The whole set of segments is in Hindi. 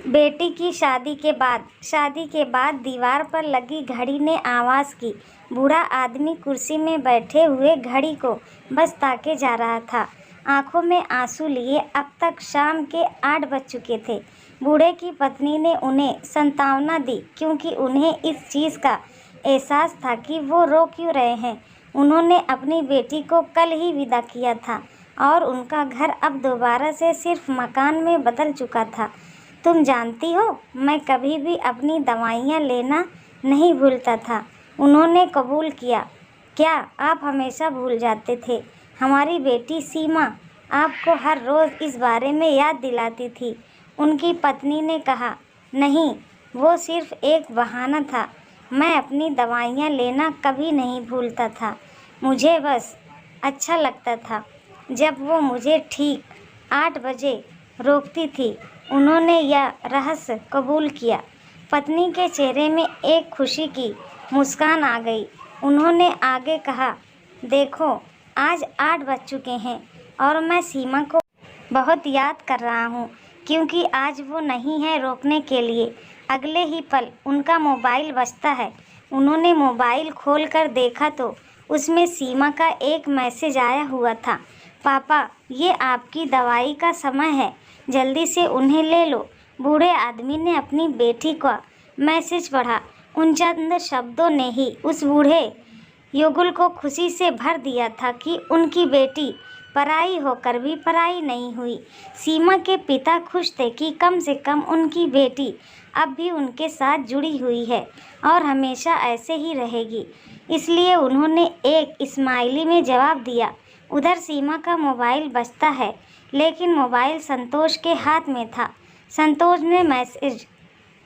बेटी की शादी के बाद दीवार पर लगी घड़ी ने आवाज़ की। बूढ़ा आदमी कुर्सी में बैठे हुए घड़ी को बस ताके जा रहा था, आंखों में आंसू लिए। अब तक शाम के 8 बज चुके थे। बूढ़े की पत्नी ने उन्हें सांत्वना दी, क्योंकि उन्हें इस चीज़ का एहसास था कि वो रो क्यों रहे हैं। उन्होंने अपनी बेटी को कल ही विदा किया था और उनका घर अब दोबारा से सिर्फ मकान में बदल चुका था। तुम जानती हो, मैं कभी भी अपनी दवाइयाँ लेना नहीं भूलता था, उन्होंने कबूल किया। क्या आप हमेशा भूल जाते थे? हमारी बेटी सीमा आपको हर रोज़ इस बारे में याद दिलाती थी, उनकी पत्नी ने कहा। नहीं, वो सिर्फ एक बहाना था। मैं अपनी दवाइयाँ लेना कभी नहीं भूलता था। मुझे बस अच्छा लगता था जब वो मुझे ठीक 8 बजे रोकती थी। उन्होंने यह रहस्य कबूल किया। पत्नी के चेहरे में एक खुशी की मुस्कान आ गई। उन्होंने आगे कहा, देखो, आज 8 बज चुके हैं और मैं सीमा को बहुत याद कर रहा हूँ, क्योंकि आज वो नहीं है रोकने के लिए। अगले ही पल उनका मोबाइल बजता है। उन्होंने मोबाइल खोलकर देखा तो उसमें सीमा का एक मैसेज आया हुआ था। पापा, ये आपकी दवाई का समय है, जल्दी से उन्हें ले लो। बूढ़े आदमी ने अपनी बेटी का मैसेज पढ़ा। उन चंद शब्दों ने ही उस बूढ़े युगल को खुशी से भर दिया था कि उनकी बेटी पराई होकर भी पराई नहीं हुई। सीमा के पिता खुश थे कि कम से कम उनकी बेटी अब भी उनके साथ जुड़ी हुई है और हमेशा ऐसे ही रहेगी। इसलिए उन्होंने एक स्माइली में जवाब दिया। उधर सीमा का मोबाइल बजता है, लेकिन मोबाइल संतोष के हाथ में था। संतोष ने मैसेज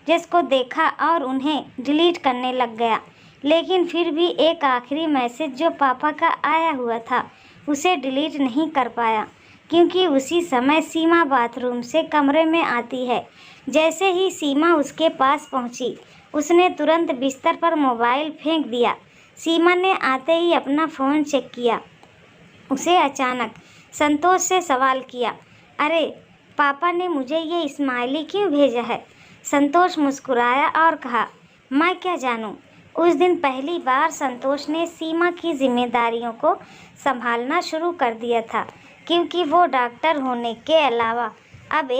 जिसको देखा और उन्हें डिलीट करने लग गया, लेकिन फिर भी एक आखिरी मैसेज जो पापा का आया हुआ था उसे डिलीट नहीं कर पाया, क्योंकि उसी समय सीमा बाथरूम से कमरे में आती है। जैसे ही सीमा उसके पास पहुंची, उसने तुरंत बिस्तर पर मोबाइल फेंक दिया। सीमा ने आते ही अपना फ़ोन चेक किया। उसे अचानक संतोष से सवाल किया, अरे, पापा ने मुझे ये स्माइली क्यों भेजा है? संतोष मुस्कुराया और कहा, मैं क्या जानूं। उस दिन पहली बार संतोष ने सीमा की जिम्मेदारियों को संभालना शुरू कर दिया था, क्योंकि वो डॉक्टर होने के अलावा अब